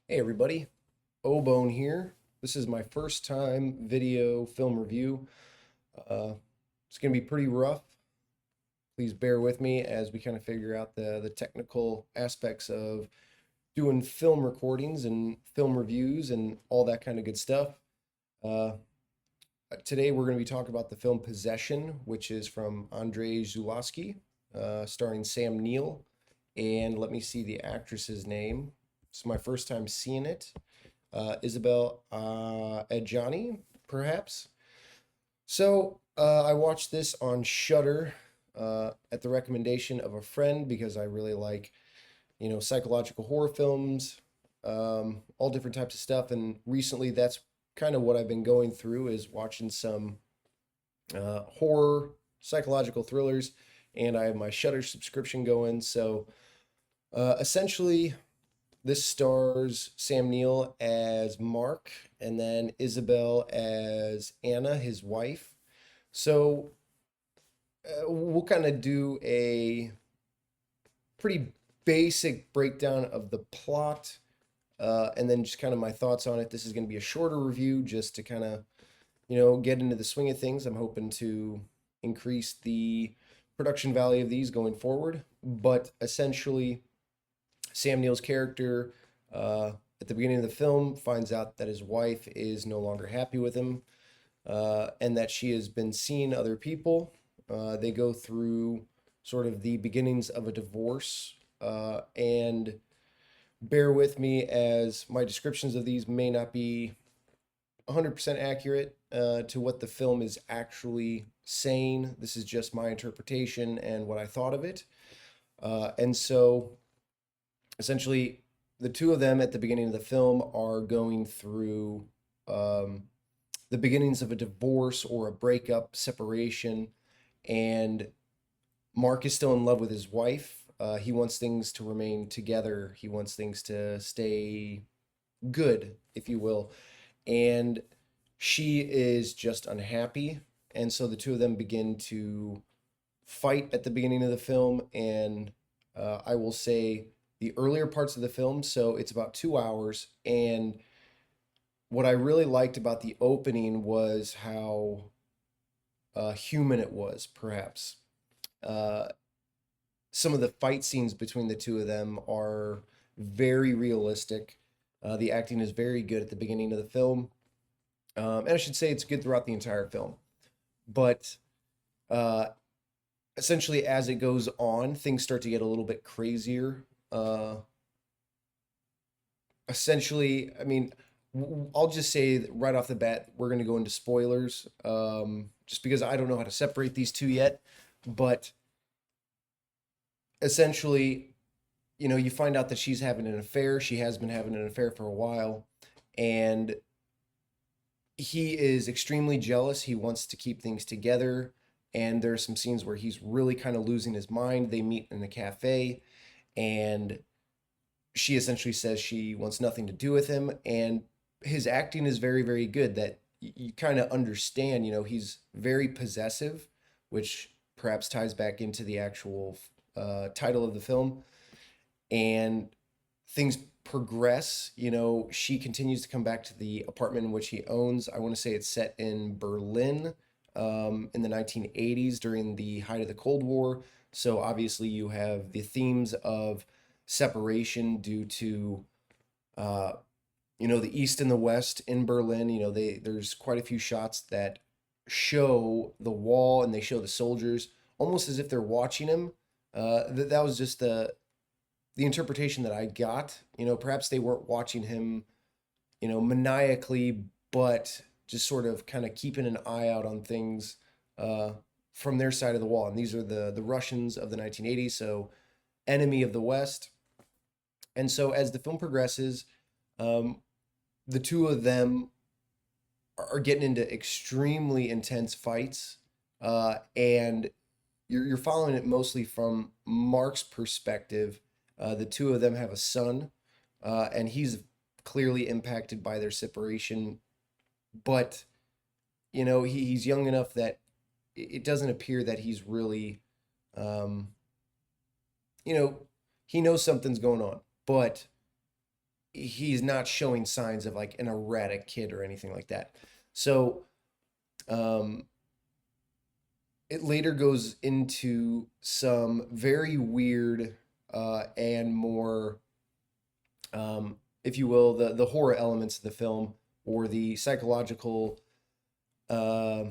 Hey everybody, O-Bone here. This is my first time video film review. Uh, it's going to be pretty rough. Please bear with me as we kind of figure out the technical aspects of doing film recordings and film reviews and all that kind of good stuff. Uh, Today we're going to be talking about the film Possession, which is from Andrzej Zulawski, starring Sam Neill. And let me see the actress's name. It's my first time seeing it. Isabelle Adjani, perhaps. I watched this on Shudder at the recommendation of a friend because I really like, psychological horror films, all different types of stuff. And recently, that's kind of what I've been going through is watching some horror, psychological thrillers, and I have my Shudder subscription going. Essentially, this stars Sam Neill as Mark and then Isabelle as Anna, his wife. So we'll kind of do a pretty basic breakdown of the plot and then just kind of my thoughts on it. This is going to be a shorter review just to kind of, get into the swing of things. I'm hoping to increase the production value of these going forward. But essentially, Sam Neill's character at the beginning of the film finds out that his wife is no longer happy with him and that she has been seeing other people. They go through sort of the beginnings of a divorce. And bear with me as my descriptions of these may not be 100% accurate to what the film is actually saying. This is just my interpretation and what I thought of it. And so essentially, the two of them at the beginning of the film are going through the beginnings of a divorce or a breakup, separation, and Mark is still in love with his wife. He wants things to remain together. He wants things to stay good, if you will. And she is just unhappy. And so the two of them begin to fight at the beginning of the film. And I will say the earlier parts of the film, so it's about 2 hours. And what I really liked about the opening was how human it was, perhaps. Uh, some of the fight scenes between the two of them are very realistic. The acting is very good at the beginning of the film. And I should say it's good throughout the entire film. But uh, essentially, as it goes on, things start to get a little bit crazier. Uh, Essentially, I mean, I'll just say that right off the bat, we're going to go into spoilers just because I don't know how to separate these two yet. But essentially, you find out that she's having an affair. She has been having an affair for a while. And he is extremely jealous. He wants to keep things together. And there are some scenes where he's really kind of losing his mind. They meet in a cafe, and she essentially says she wants nothing to do with him. And his acting is very, very good. That you kind of understand, he's very possessive, which perhaps ties back into the actual title of the film. And things progress. She continues to come back to the apartment in which he owns. I want to say it's set in Berlin in the 1980s during the height of the Cold War. So obviously you have the themes of separation due to uh, the East and the West in Berlin. There's quite a few shots that show the wall and they show the soldiers almost as if they're watching him. That was just the interpretation that I got. Perhaps they weren't watching him, maniacally, but just sort of kind of keeping an eye out on things uh, from their side of the wall. And these are the Russians of the 1980s, so enemy of the West. And so as the film progresses, um, the two of them are getting into extremely intense fights, and you're following it mostly from Mark's perspective. The two of them have a son, and he's clearly impacted by their separation. But he's young enough that it doesn't appear that he's really, um, you know, he knows something's going on. But he's not showing signs of like an erratic kid or anything like that. So um, it later goes into some very weird and more, if you will, the horror elements of the film or the psychological, uh,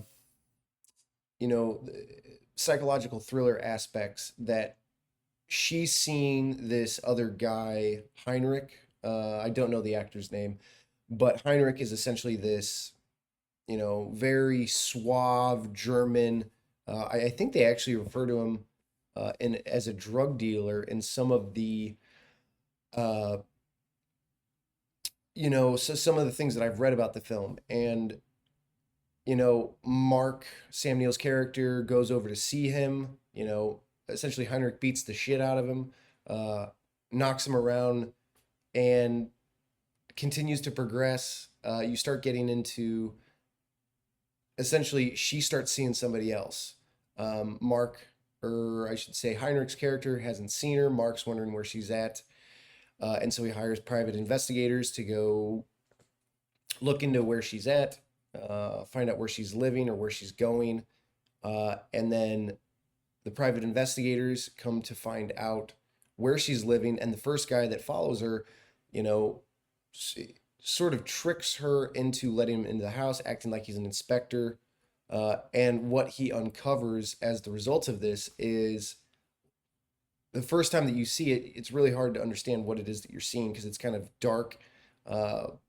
psychological thriller aspects that she's seeing this other guy, Heinrich. I don't know the actor's name, but Heinrich is essentially this, very suave German. I think they actually refer to him in as a drug dealer in some of the, uh, so some of the things that I've read about the film. And Mark, Sam Neill's character, goes over to see him. Essentially Heinrich beats the shit out of him, uh, knocks him around, and continues to progress. You start getting into, essentially she starts seeing somebody else. Mark, or I should say Heinrich's character, hasn't seen her. Mark's wondering where she's at. And so he hires private investigators to go look into where she's at, find out where she's living or where she's going. And then the private investigators come to find out where she's living. And the first guy that follows her, you know, sort of tricks her into letting him into the house, acting like he's an inspector. And what he uncovers as the result of this is, the first time that you see it, it's really hard to understand what it is that you're seeing because it's kind of dark,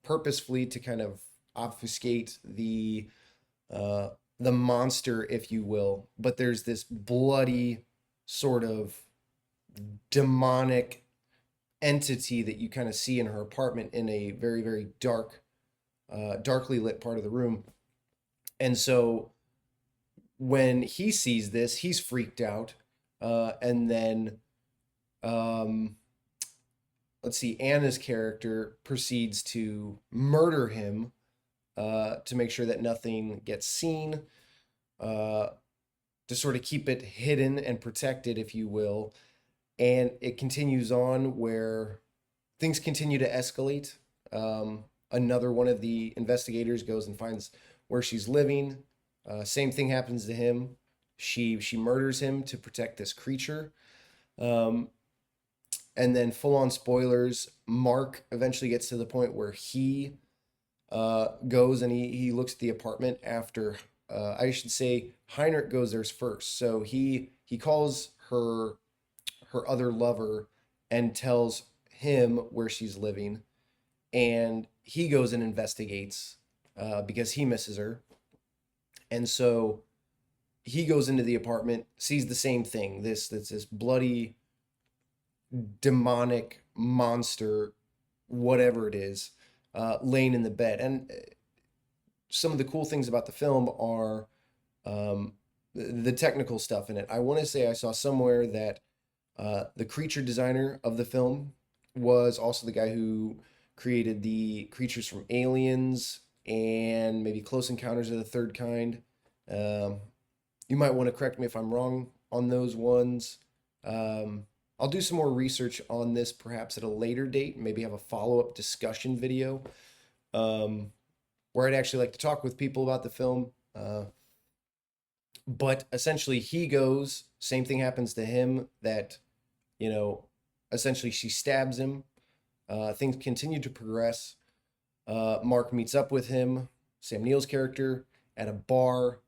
purposefully to kind of obfuscate uh, the monster, if you will. But there's this bloody sort of demonic entity that you kind of see in her apartment in a very, very dark, darkly lit part of the room. And so when he sees this, he's freaked out. And then um, let's see, Anna's character proceeds to murder him, to make sure that nothing gets seen, uh, to sort of keep it hidden and protected, if you will. And it continues on where things continue to escalate. Another one of the investigators goes and finds where she's living. Same thing happens to him. She murders him to protect this creature. Um, and then full on spoilers. Mark eventually gets to the point where he goes and he looks at the apartment after, I should say Heinrich goes there first. So he calls her other lover and tells him where she's living, and he goes and investigates because he misses her. And so he goes into the apartment, sees the same thing. This bloody demonic monster, whatever it is, laying in the bed. And some of the cool things about the film are, the technical stuff in it. I want to say I saw somewhere that the creature designer of the film was also the guy who created the creatures from Aliens and maybe Close Encounters of the Third Kind. Um, you might want to correct me if I'm wrong on those ones. Um, I'll do some more research on this perhaps at a later date, maybe have a follow up discussion video, um, where I'd actually like to talk with people about the film. But essentially, he goes, same thing happens to him, that, you know, essentially she stabs him. Things continue to progress. Mark meets up with him, Sam Neill's character, at a bar.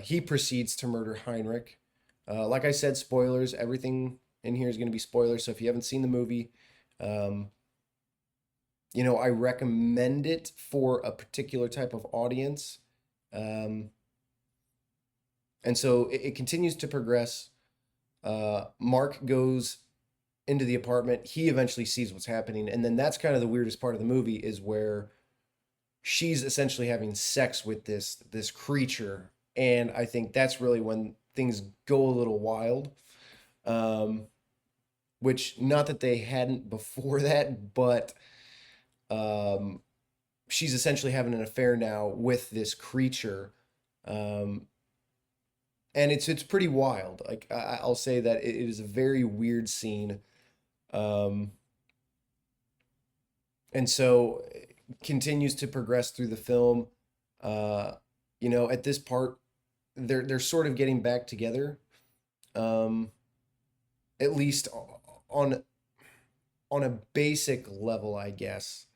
He proceeds to murder Heinrich. Like I said, spoilers. Everything in here is going to be spoilers. So if you haven't seen the movie, um, I recommend it for a particular type of audience. Um, and so it continues to progress. Mark goes into the apartment. He eventually sees what's happening. And then that's kind of the weirdest part of the movie, is where she's essentially having sex with this creature. And I think that's really when things go a little wild. Um, which, not that they hadn't before that, but um, she's essentially having an affair now with this creature. Um, and it's pretty wild. Like, I'll say that it is a very weird scene. Um, and so continues to progress through the film. Uh, at this part, they're sort of getting back together, um, at least on on a basic level, I guess.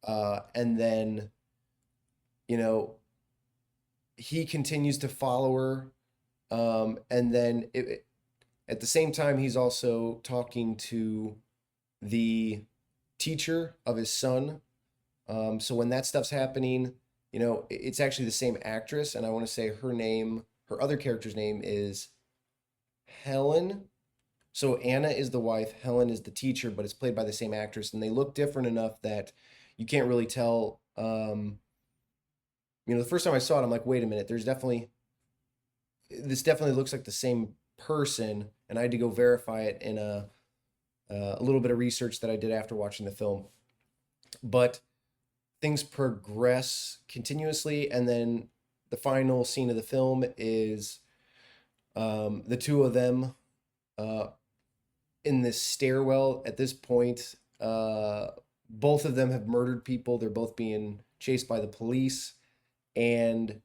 And then you know he continues to follow her, and then at the same time he's also talking to the teacher of his son. So when that stuff's happening, it's actually the same actress, and I want to say her other character's name is Helen. So Anna is the wife, Helen is the teacher, but it's played by the same actress, and they look different enough that you can't really tell. The first time I saw it, I'm like, wait a minute, this definitely looks like the same person, and I had to go verify it in a little bit of research that I did after watching the film. But things progress continuously, and then the final scene of the film is the two of them uh, in this stairwell. At this point, both of them have murdered people. They're both being chased by the police, and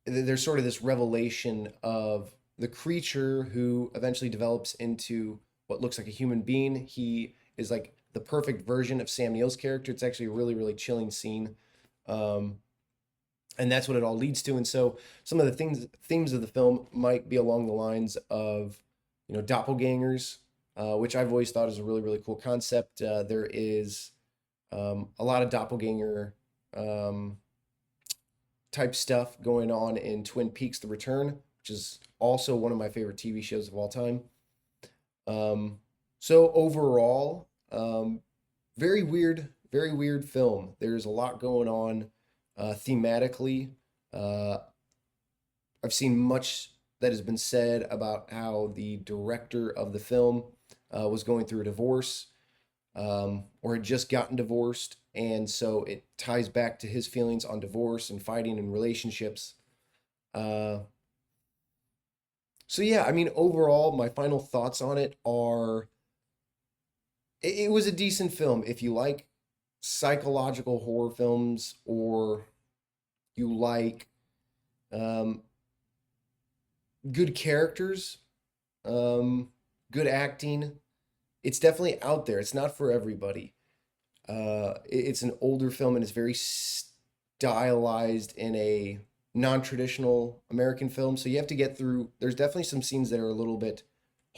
there's sort of this revelation of the creature who eventually develops into what looks like a human being. He is like the perfect version of Sam Neill's character. It's actually a really, really chilling scene. Um, and that's what it all leads to. And so some of the themes of the film might be along the lines of, doppelgangers, which I've always thought is a really, really cool concept. There is a lot of doppelganger um, type stuff going on in Twin Peaks: The Return, which is also one of my favorite TV shows of all time. So overall, very weird film. There's a lot going on thematically. Uh, I've seen much that has been said about how the director of the film was going through a divorce, or had just gotten divorced. And so it ties back to his feelings on divorce and fighting in relationships. Uh, so, yeah, I mean, overall, my final thoughts on it are it was a decent film. If you like psychological horror films, or you like um, good characters, um, good acting, it's definitely out there. It's not for everybody. It's an older film, and it's very stylized in a non-traditional American film. So you have to get through. There's definitely some scenes that are a little bit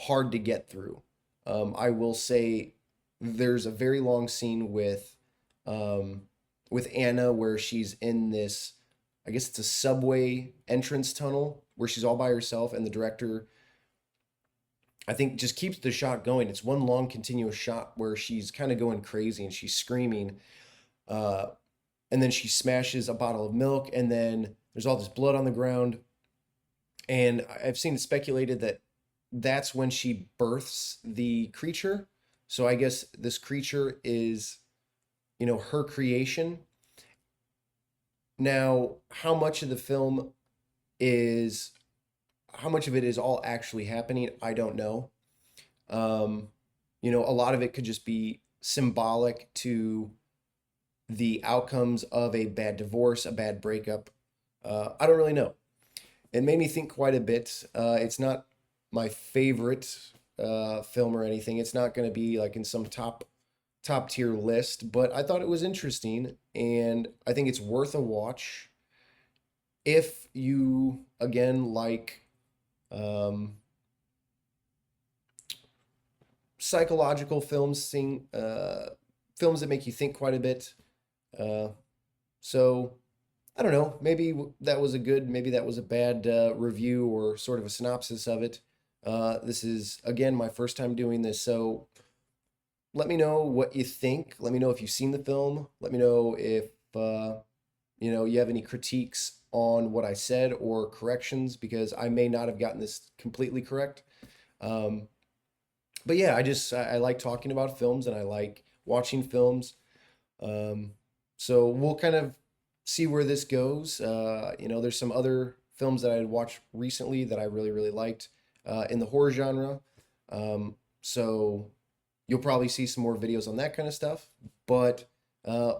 hard to get through. I will say there's a very long scene um, with Anna where she's in this. I guess it's a subway entrance tunnel where she's all by herself, and the director, I think, just keeps the shot going. It's one long continuous shot where she's kind of going crazy and she's screaming. Uh, and then she smashes a bottle of milk, and then there's all this blood on the ground. And I've seen it speculated that that's when she births the creature. So I guess this creature is, her creation. Now, is how much of it is all actually happening, I don't know. Um, a lot of it could just be symbolic to the outcomes of a bad divorce, a bad breakup. I don't really know. It made me think quite a bit. It's not my favorite film or anything. It's not going to be like in some top tier list, but I thought it was interesting, and I think it's worth a watch if you again like um, psychological films, films that make you think quite a bit. Uh, so I don't know. That was a good, maybe that was a bad review or sort of a synopsis of it. This is again my first time doing this, so let me know what you think. Let me know if you've seen the film. Let me know if you have any critiques on what I said or corrections, because I may not have gotten this completely correct. Um, but yeah, I like talking about films, and I like watching films. Um, so we'll kind of see where this goes. There's some other films that I had watched recently that I really, really liked in the horror genre. So you'll probably see some more videos on that kind of stuff. But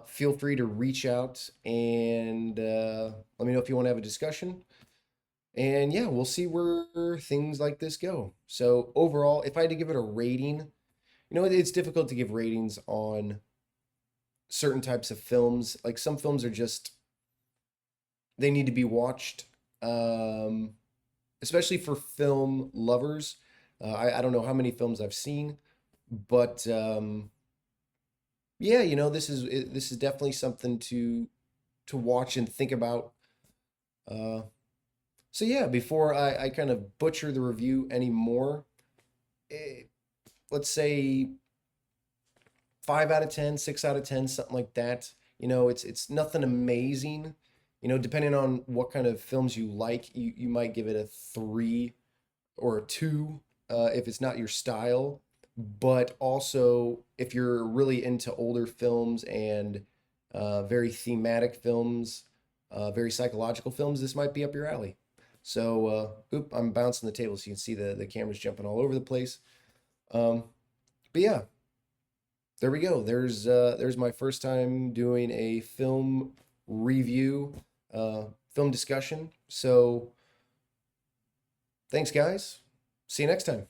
Feel free to reach out and let me know if you want to have a discussion. And yeah, we'll see where things like this go. So overall, if I had to give it a rating, it's difficult to give ratings on certain types of films. Like some films are just they need to be watched, um, especially for film lovers. I don't know how many films I've seen, but yeah, this is definitely something to watch and think about. Uh, so yeah, before I kind of butcher the review anymore, eh, let's say 5 out of 10, 6 out of 10, something like that. It's nothing amazing. Depending on what kind of films you like, you might give it a 3 or a 2 if it's not your style. But also, if you're really into older films and very thematic films, very psychological films, this might be up your alley. So, I'm bouncing the table so you can see the cameras jumping all over the place. Um, but yeah, there we go. There's my first time doing a film review, film discussion. So, thanks, guys. See you next time.